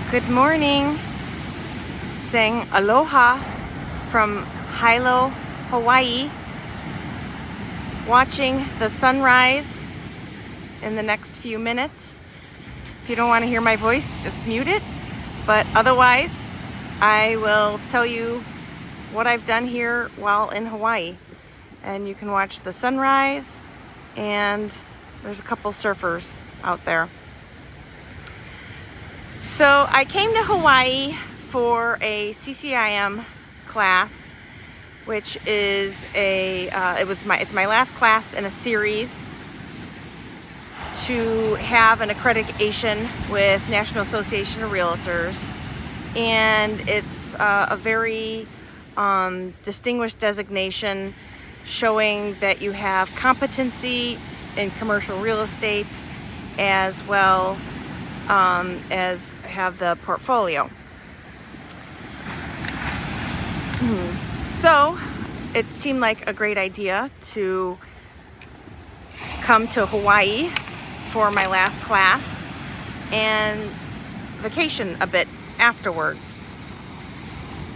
Good morning. Saying aloha from Hilo, Hawaii. Watching the sunrise in the next few minutes. If you don't want to hear my voice, just mute it. But otherwise, I will tell you what I've done here while in Hawaii. And you can watch the sunrise, and there's a couple surfers out there. So I came to Hawaii for a CCIM class, which is it's my last class in a series to have an accreditation with National Association of Realtors, and it's a very distinguished designation showing that you have competency in commercial real estate as well as have the portfolio. So it seemed like a great idea to come to Hawaii for my last class and vacation a bit afterwards.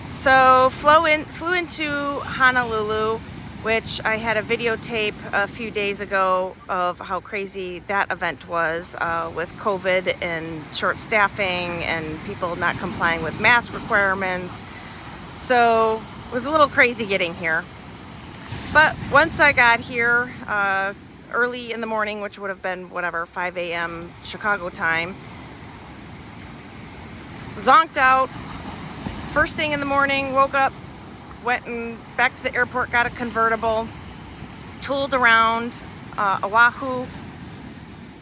So flew into Honolulu, which I had a videotape a few days ago of how crazy that event was with COVID and short staffing and people not complying with mask requirements. So it was a little crazy getting here. But once I got here early in the morning, which would have been 5 a.m. Chicago time, zonked out. First thing in the morning, woke up, went and back to the airport, got a convertible, tooled around Oahu,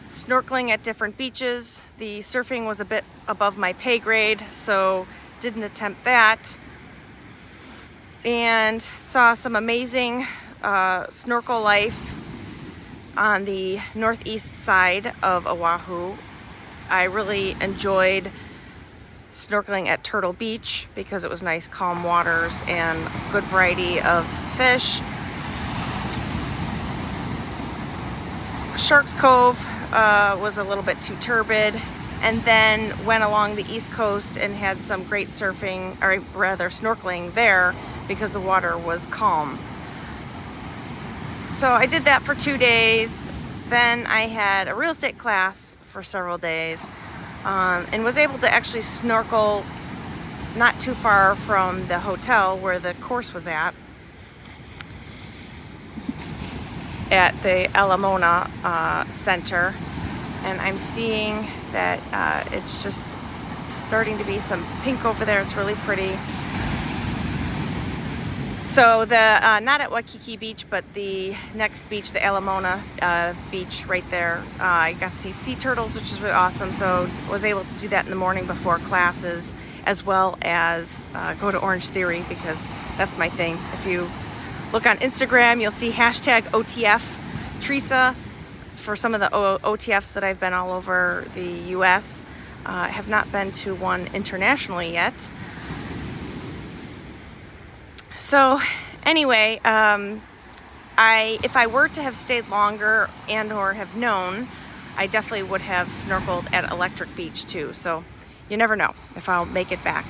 snorkeling at different beaches. The surfing was a bit above my pay grade, so didn't attempt that. And saw some amazing snorkel life on the northeast side of Oahu. I really enjoyed snorkeling at Turtle Beach because it was nice, calm waters and good variety of fish. Sharks Cove was a little bit too turbid, and then went along the East Coast and had some great surfing, or rather snorkeling there because the water was calm. So I did that for 2 days. Then I had a real estate class for several days. And was able to actually snorkel not too far from the hotel where the course was at the Alamona Center. And I'm seeing that it's just starting to be some pink over there. It's really pretty. So the not at Waikiki Beach, but the next beach, the Alamona beach right there, I got to see sea turtles, which is really awesome. So was able to do that in the morning before classes, as well as go to Orange Theory, because that's my thing. If you look on Instagram, you'll see hashtag OTF Teresa for some of the OTFs that I've been all over the US. I have not been to one internationally yet. So anyway, if I were to have stayed longer and or have known, I definitely would have snorkeled at Electric Beach too. So you never know if I'll make it back.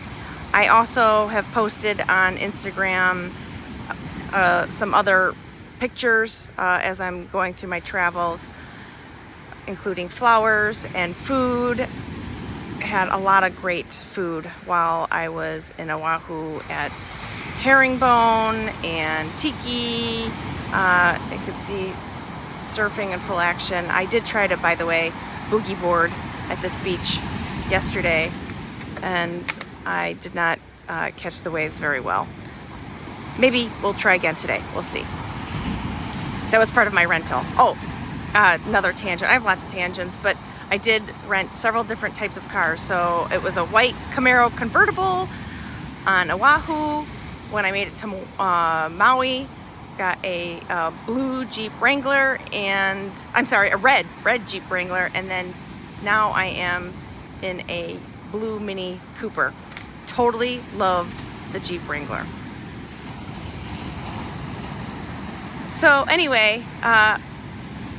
I also have posted on Instagram some other pictures as I'm going through my travels, including flowers and food. Had a lot of great food while I was in Oahu at herringbone and tiki. I could see surfing in full action. I did try to, by the way, boogie board at this beach yesterday, and I did not catch the waves very well. Maybe we'll try again today. We'll see. That was part of my rental. Oh, another tangent. I have lots of tangents, but I did rent several different types of cars. So it was a white Camaro convertible on Oahu. When I made it to Maui, got a blue Jeep Wrangler, and a red Jeep Wrangler, and then now I am in a blue Mini Cooper. Totally loved the Jeep Wrangler. So anyway,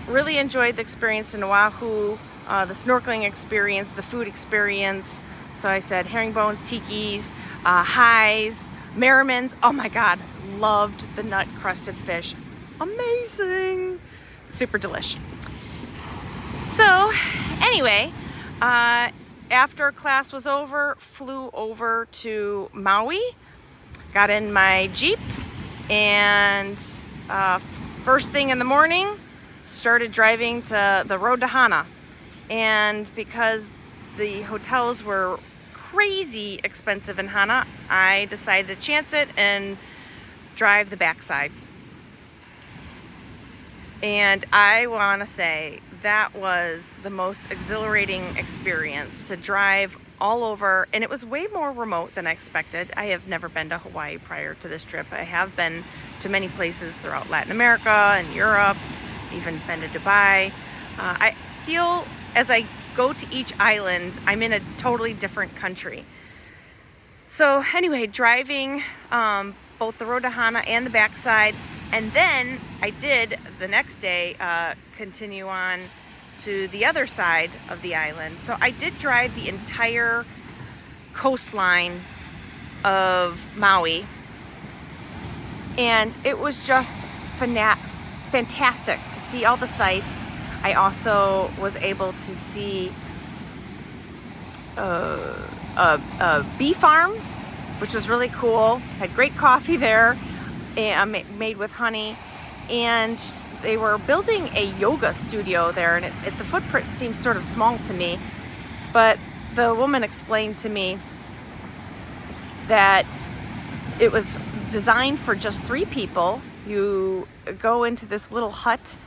really enjoyed the experience in Oahu, the snorkeling experience, the food experience, So I said herringbones, tikis, highs, merrimans. Oh my God, loved the nut crusted fish. Amazing, super delish. So anyway, after class was over, flew over to Maui, got in my Jeep, and first thing in the morning, started driving to the road to Hana. And because the hotels were crazy expensive in Hana, I decided to chance it and drive the backside. And I want to say that was the most exhilarating experience, to drive all over, and it was way more remote than I expected. I have never been to Hawaii prior to this trip. I have been to many places throughout Latin America and Europe, even been to Dubai. I feel as I go to each island, I'm in a totally different country. So anyway, driving both the road to Hana and the backside, and then I did the next day continue on to the other side of the island. So I did drive the entire coastline of Maui, and it was just fantastic to see all the sights. I also was able to see a bee farm, which was really cool. Had great coffee there, and made with honey, and they were building a yoga studio there, and the footprint seemed sort of small to me, but the woman explained to me that it was designed for just 3 people. You go into this little hut,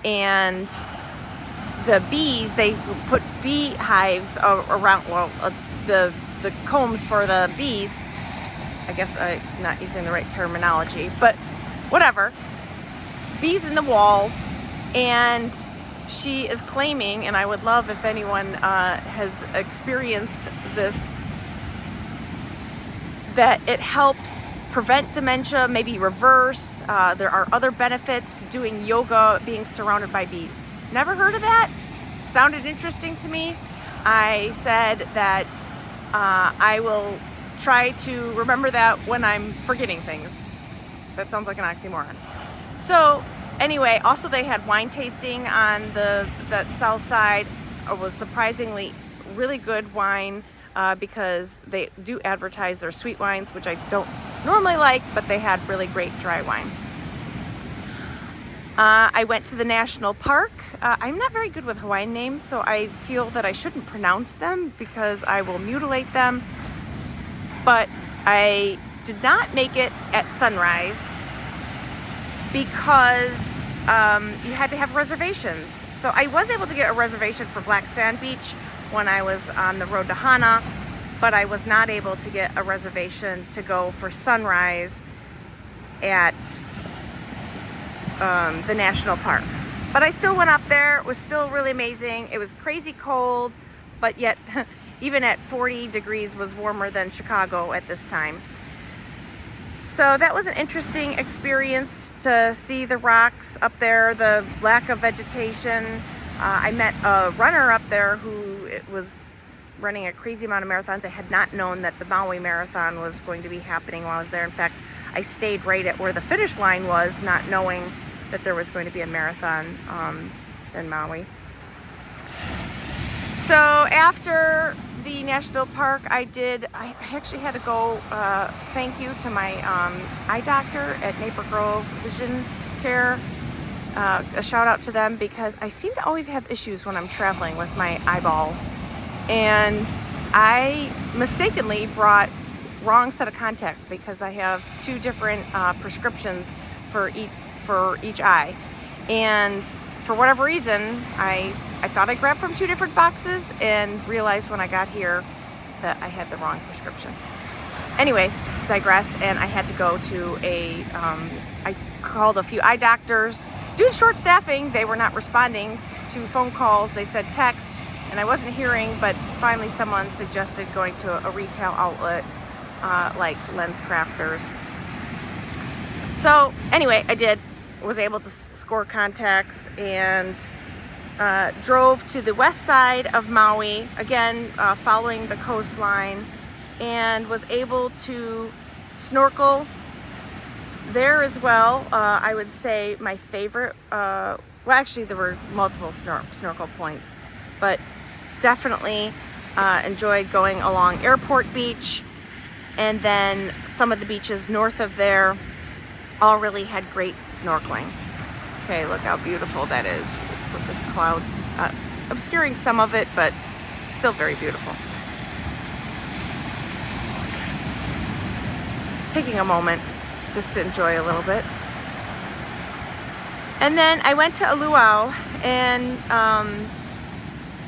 and the bees, they put bee hives around, the combs for the bees. I guess I'm not using the right terminology, but whatever. Bees in the walls, and she is claiming, and I would love if anyone has experienced this, that it helps prevent dementia, maybe reverse. There are other benefits to doing yoga, being surrounded by bees. Never heard of that? Sounded interesting to me. I said that I will try to remember that when I'm forgetting things. That sounds like an oxymoron. So anyway, also they had wine tasting on that south side. It was surprisingly really good wine, because they do advertise their sweet wines, which I don't normally like, but they had really great dry wine. I went to the national park. I'm not very good with Hawaiian names, so I feel that I shouldn't pronounce them because I will mutilate them. But I did not make it at sunrise because you had to have reservations. So I was able to get a reservation for Black Sand Beach when I was on the road to Hana, but I was not able to get a reservation to go for sunrise at the national park. But I still went up there. It was still really amazing. It was crazy cold, but yet even at 40 degrees was warmer than Chicago at this time. So that was an interesting experience to see the rocks up there, the lack of vegetation. I met a runner up there who was running a crazy amount of marathons. I had not known that the Maui Marathon was going to be happening while I was there. In fact, I stayed right at where the finish line was, not knowing that there was going to be a marathon in Maui. So after the national park, I actually had to go thank you to my eye doctor at Naper Grove Vision Care. A shout out to them, because I seem to always have issues when I'm traveling with my eyeballs, and I mistakenly brought wrong set of contacts because I have 2 different prescriptions for each eye, and for whatever reason I thought I grabbed from 2 different boxes and realized when I got here that I had the wrong prescription. Anyway, digress, and I had to go to I called a few eye doctors. Due to short staffing, they were not responding to phone calls. They said text, and I wasn't hearing, but finally someone suggested going to a retail outlet like Lens Crafters. So anyway, I was able to score contacts, and drove to the west side of Maui, again following the coastline, and was able to snorkel there as well. I would say my favorite, well actually there were multiple snorkel points, but definitely enjoyed going along Airport Beach, and then some of the beaches north of there all really had great snorkeling. Okay, look how beautiful that is with this clouds obscuring some of it, but still very beautiful. Taking a moment just to enjoy a little bit. And then I went to Luau, and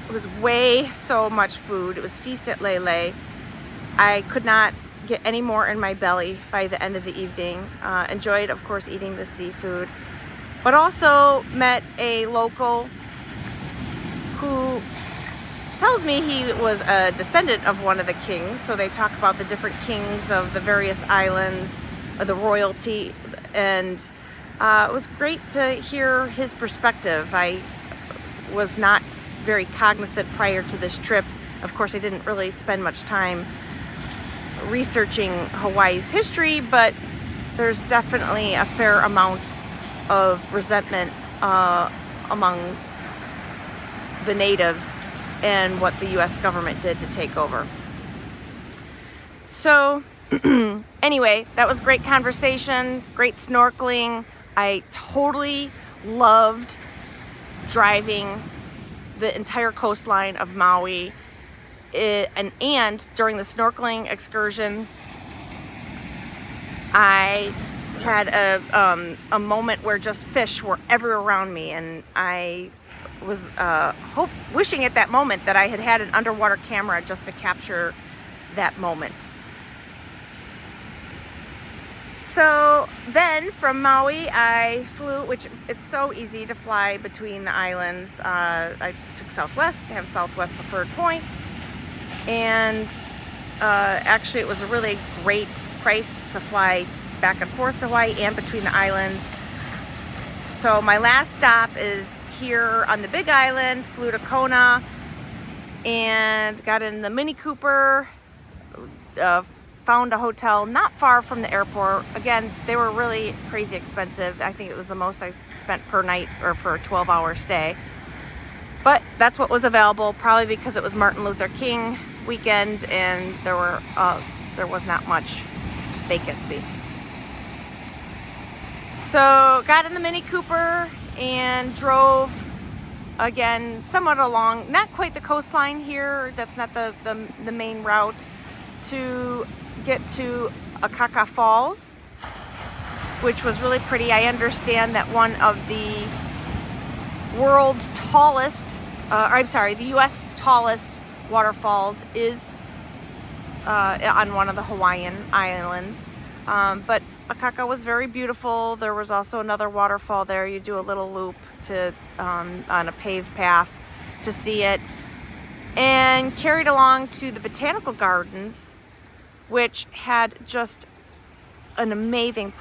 it was way so much food. It was Feast at Lele. I could not get any more in my belly by the end of the evening. Enjoyed, of course, eating the seafood, but also met a local who tells me he was a descendant of one of the kings. So they talk about the different kings of the various islands, or the royalty, and it was great to hear his perspective. I was not very cognizant prior to this trip. Of course, I didn't really spend much time researching Hawaii's history, but there's definitely a fair amount of resentment among the natives and what the US government did to take over. So anyway, that was great conversation, great snorkeling. I totally loved driving the entire coastline of Maui. And during the snorkeling excursion, I had a moment where just fish were everywhere around me, and I was wishing at that moment that I had an underwater camera just to capture that moment. So then from Maui, I flew, which it's so easy to fly between the islands. I took Southwest to have Southwest preferred points. And actually it was a really great price to fly back and forth to Hawaii and between the islands. So my last stop is here on the Big Island, flew to Kona and got in the Mini Cooper, found a hotel not far from the airport. Again, they were really crazy expensive. I think it was the most I spent per night or for a 12-hour stay. But that's what was available, probably because it was Martin Luther King weekend and there was not much vacancy. So got in the Mini Cooper and drove again somewhat along, not quite the coastline here, that's not the main route, to get to Akaka Falls, which was really pretty. I understand that one of the world's tallest, the US tallest waterfalls is on one of the Hawaiian islands. But Akaka was very beautiful. There was also another waterfall there. You do a little loop to on a paved path to see it. And carried along to the botanical gardens, which had just an amazing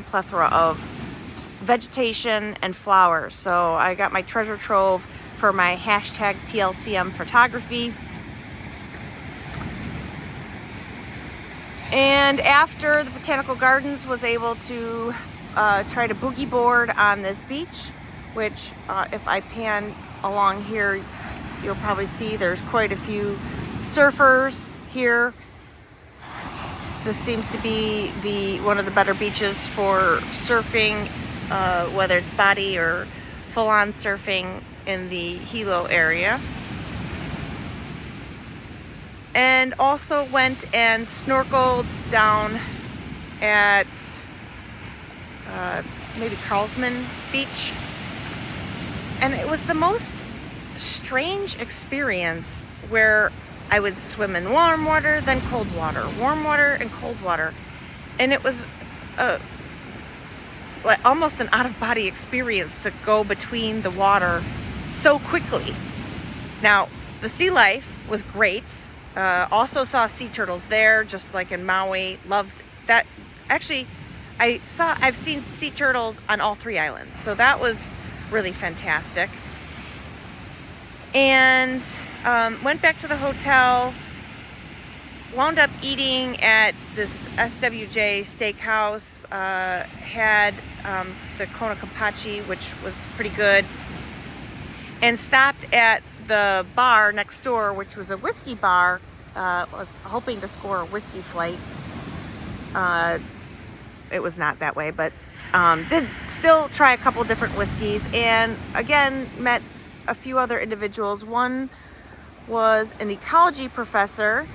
plethora of vegetation and flowers. So I got my treasure trove for my hashtag TLCM photography. And after the botanical gardens, was able to try to boogie board on this beach, which if I pan along here, you'll probably see there's quite a few surfers here. This seems to be one of the better beaches for surfing, whether it's body or full-on surfing in the Hiló area. And also went and snorkeled down at it's maybe Carlsman Beach. And it was the most strange experience where I would swim in warm water, then cold water, warm water and cold water. And it was almost an out-of-body experience to go between the water so quickly. Now, the sea life was great. Also saw sea turtles there, just like in Maui. Loved that. Actually, I've seen sea turtles on all three islands, so that was really fantastic. And went back to the hotel, wound up eating at this SWJ steakhouse, had the Kona Kampachi, which was pretty good, and stopped at the bar next door, which was a whiskey bar. Was hoping to score a whiskey flight. It was not that way, but did still try a couple different whiskeys, and again met a few other individuals. One was an ecology professor,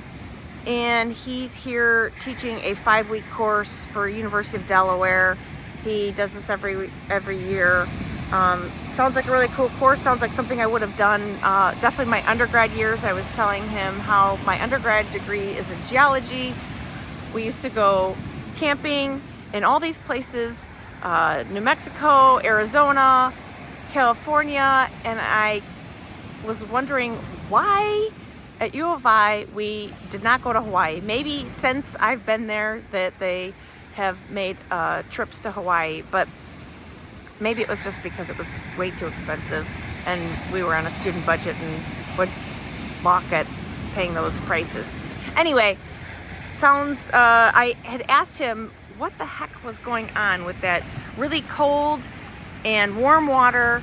and he's here teaching a 5-week course for University of Delaware. He does this every year. Sounds like a really cool course. Sounds like something I would have done definitely my undergrad years. I was telling him how my undergrad degree is in geology. We used to go camping in all these places, New Mexico, Arizona, California, and I was wondering why at U of I we did not go to Hawaii. Maybe since I've been there that they have made trips to Hawaii, but maybe it was just because it was way too expensive and we were on a student budget and would balk at paying those prices. Anyway, I had asked him what the heck was going on with that really cold and warm water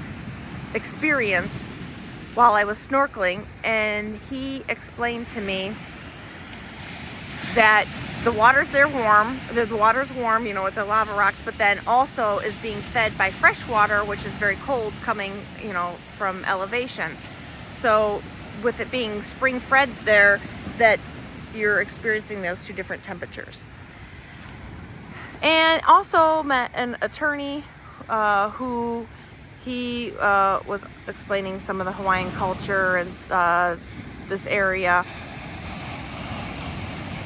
experience while I was snorkeling, and he explained to me that the water's warm, you know, with the lava rocks, but then also is being fed by fresh water, which is very cold coming, you know, from elevation. So with it being spring fed there, that you're experiencing those two different temperatures. And also met an attorney who he was explaining some of the Hawaiian culture and this area.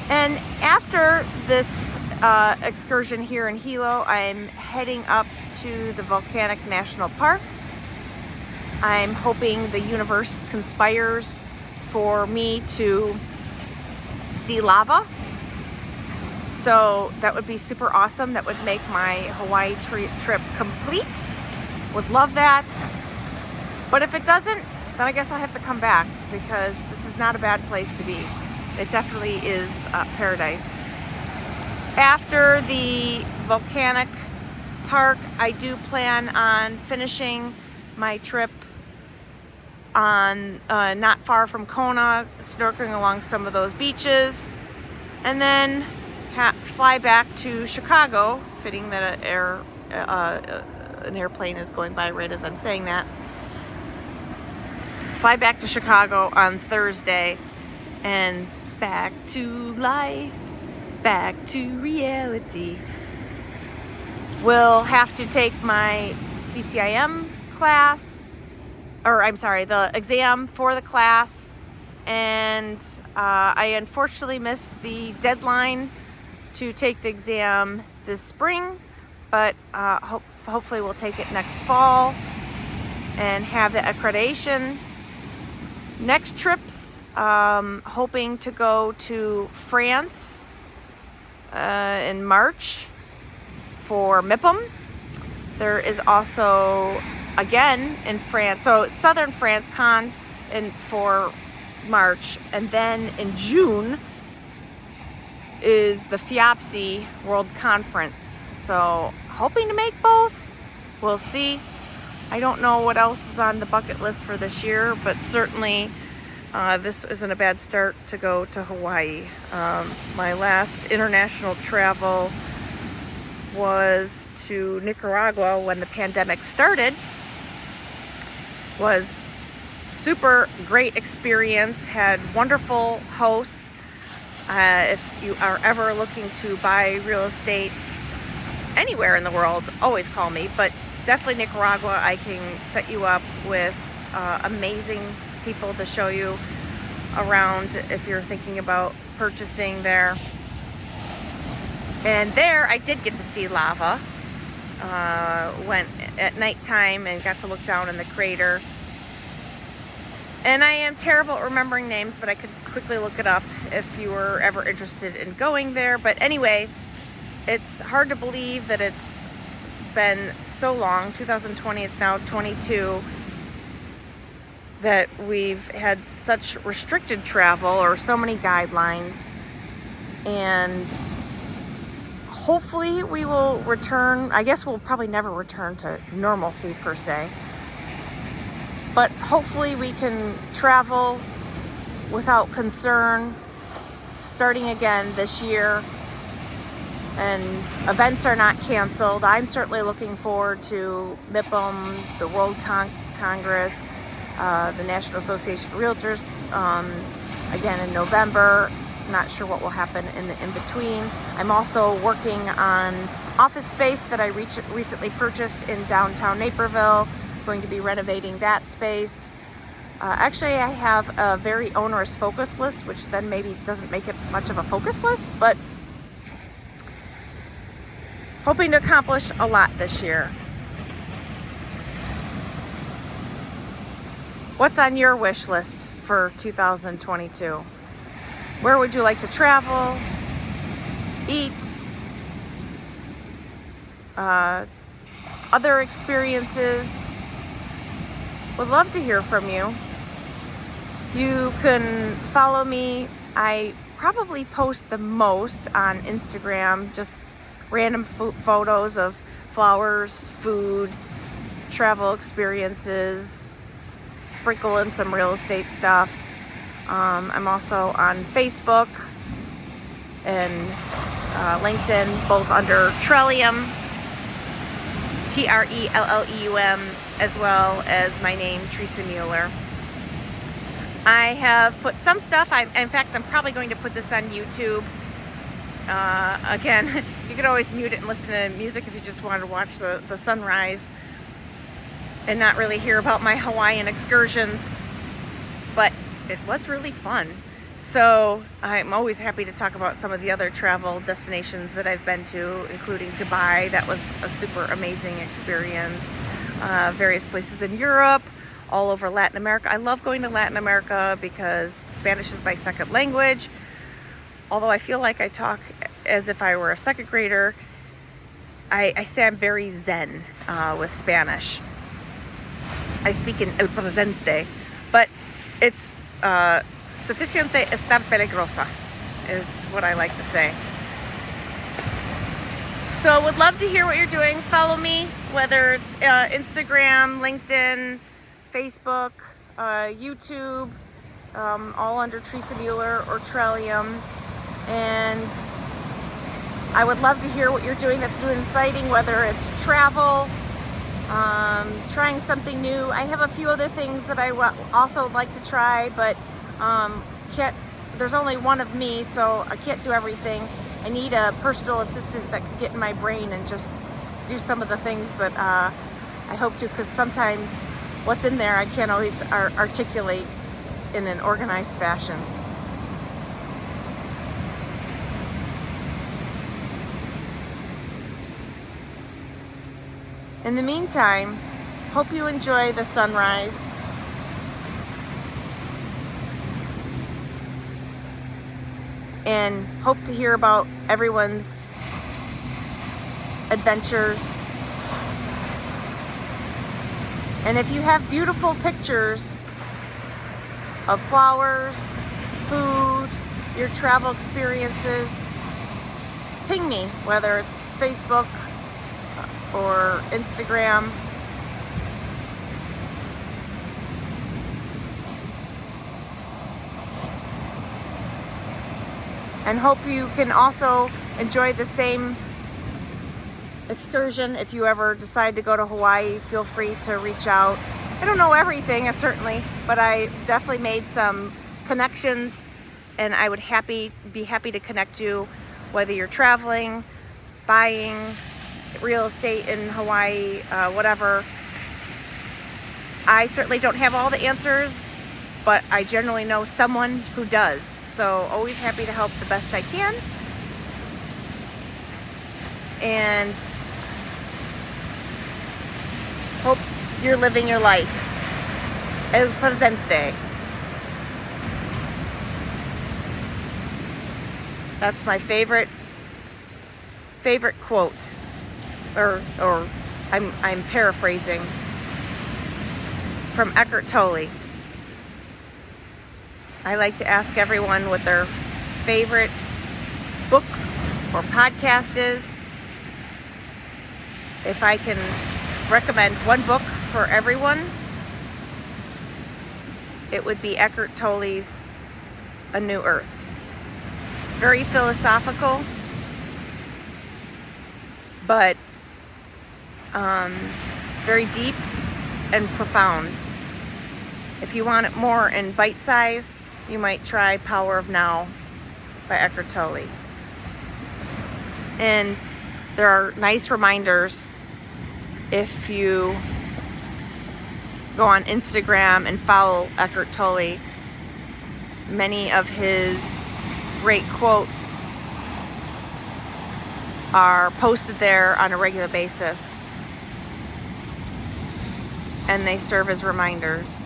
And after this excursion here in Hiló, I'm heading up to the Volcanic National Park. I'm hoping the universe conspires for me to see lava. So that would be super awesome. That would make my Hawaii trip complete. Would love that. But if it doesn't, then I guess I'll have to come back, because this is not a bad place to be. It definitely is paradise. After the volcanic park, I do plan on finishing my trip on not far from Kona, snorkeling along some of those beaches, and then fly back to Chicago, fitting that an airplane is going by right as I'm saying that. Fly back to Chicago on Thursday, and back to life, back to reality. Will have to take my CCIM class, or I'm sorry, the exam for the class, and I unfortunately missed the deadline to take the exam this spring, but hopefully we'll take it next fall and have the accreditation. Next trips, hoping to go to France in March for MIPIM. There is also, again, in France, so southern France for March, and then in June is the FIAPSE World Conference. So hoping to make both. We'll see. I don't know what else is on the bucket list for this year, but certainly this isn't a bad start to go to Hawaii. My last international travel was to Nicaragua when the pandemic started. Was super great experience, had wonderful hosts. If you are ever looking to buy real estate anywhere in the world, always call me, but definitely Nicaragua. I can set you up with amazing people to show you around if you're thinking about purchasing there. And there I did get to see lava. Went at nighttime and got to look down in the crater. And I am terrible at remembering names, but I could quickly look it up if you were ever interested in going there. But anyway, it's hard to believe that it's been so long. 2020, it's now 22. that we've had such restricted travel or so many guidelines, and hopefully we will return. I guess we'll probably never return to normalcy per se, but hopefully we can travel without concern starting again this year, and events are not canceled. I'm certainly looking forward to MIPIM, the World Congress, the National Association of Realtors, again in November. Not sure what will happen in the in-between. I'm also working on office space that I recently purchased in downtown Naperville. Going to be renovating that space. Actually, I have a very onerous focus list, which then maybe doesn't make it much of a focus list, but hoping to accomplish a lot this year. What's on your wish list for 2022? Where would you like to travel, eat, other experiences? Would love to hear from you. You can follow me. I probably post the most on Instagram, just random photos of flowers, food, travel experiences, sprinkle in some real estate stuff. I'm also on Facebook and LinkedIn, both under Trelleum, Trelleum, as well as my name, Teresa Mueller. I have put some stuff. In fact, I'm probably going to put this on YouTube. Again, you could always mute it and listen to music if you just wanted to watch the sunrise and not really hear about my Hawaiian excursions. But it was really fun. So I'm always happy to talk about some of the other travel destinations that I've been to, including Dubai. That was a super amazing experience. Various places in Europe, all over Latin America. I love going to Latin America because Spanish is my second language. Although I feel like I talk as if I were a second grader, I say I'm very zen with Spanish. I speak in el presente, but it's suficiente estar peligrosa is what I like to say. So I would love to hear what you're doing. Follow me, whether it's Instagram, LinkedIn, Facebook, YouTube, all under Teresa Mueller or Trelleum. And I would love to hear what you're doing that's new and exciting, whether it's travel, trying something new. I have a few other things that I also like to try, but there's only one of me, so I can't do everything. I need a personal assistant that could get in my brain and just do some of the things that I hope to, because sometimes what's in there I can't always articulate in an organized fashion. In the meantime, hope you enjoy the sunrise. And hope to hear about everyone's adventures. And if you have beautiful pictures of flowers, food, your travel experiences, ping me, whether it's Facebook or Instagram. And hope you can also enjoy the same excursion. If you ever decide to go to Hawaii, feel free to reach out. I don't know everything, certainly, but I definitely made some connections, and I would be happy to connect you, whether you're traveling, buying real estate in Hawaii, whatever. I certainly don't have all the answers, but I generally know someone who does. So always happy to help the best I can. And hope you're living your life. El presente. That's my favorite quote. Or I'm paraphrasing from Eckhart Tolle. I like to ask everyone what their favorite book or podcast is. If I can recommend one book for everyone, it would be Eckhart Tolle's A New Earth. Very philosophical, but very deep and profound. If you want it more in bite size, you might try Power of Now by Eckhart Tolle. And there are nice reminders if you go on Instagram and follow Eckhart Tolle. Many of his great quotes are posted there on a regular basis, and they serve as reminders.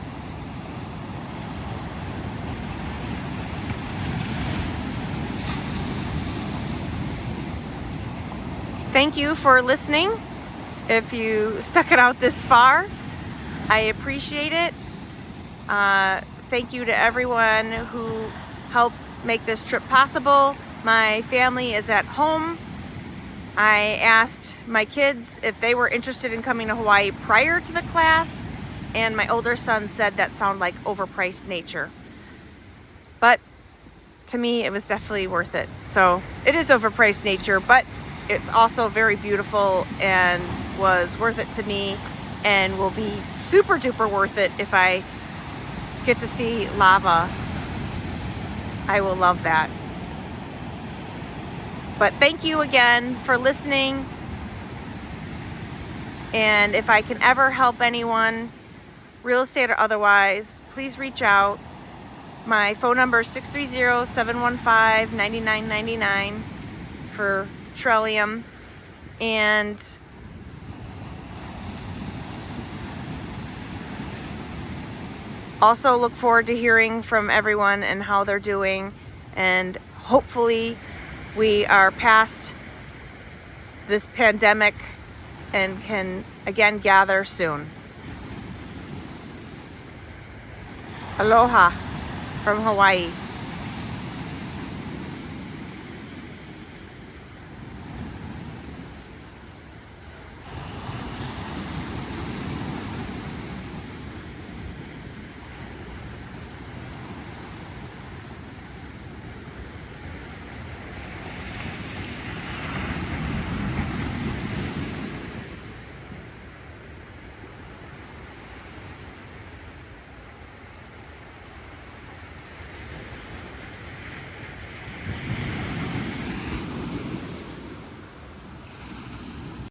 Thank you for listening. If you stuck it out this far, I appreciate it. Thank you to everyone who helped make this trip possible. My family is at home. I asked my kids if they were interested in coming to Hawaii prior to the class, and my older son said that sounded like overpriced nature. But to me, it was definitely worth it. So it is overpriced nature, but it's also very beautiful and was worth it to me, and will be super duper worth it if I get to see lava. I will love that. But thank you again for listening. And if I can ever help anyone, real estate or otherwise, please reach out. My phone number is 630-715-9999 for Trillium. And also look forward to hearing from everyone and how they're doing. And hopefully we are past this pandemic and can again gather soon. Aloha from Hawaii.